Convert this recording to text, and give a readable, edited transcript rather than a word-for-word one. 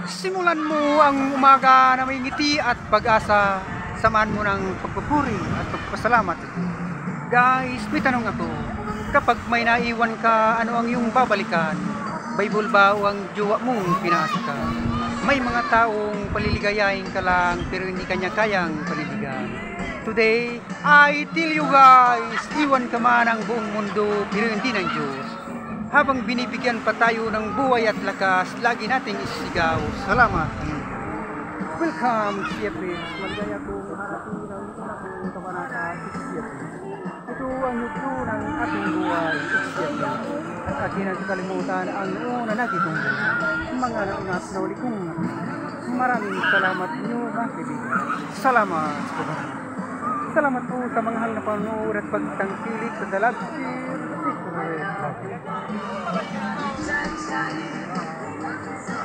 Simulan mo ang umaga na may ngiti at pag-asa. Samahan mo ng pagpupuri at pagpasalamat. Guys, may tanong ako. Kapag may naiwan ka, ano ang iyong babalikan? Bible ba o ang jowa mong pinaasa ka? May mga taong paliligayahin ka lang pero hindi kanya kayang paliligayan. Today, I tell you guys, iwan ka man ang buong mundo pero hindi ng Diyos. Habang binibigyan pa tayo ng buhay at lakas, lagi nating isigaw, salamat. Welcome to CFX. Maligaya kong harating ng unang kabanata sa CFX. Ito ang yugto ng ating buhay, CFX. At akin ang kalimutan ang una nakitong mga naunat na uli kong maraming salamat niyo mga kaibigan. Salamat po. Salamat po sa mga hal na panonood at pagtangkilik sa Dalagsi Secret.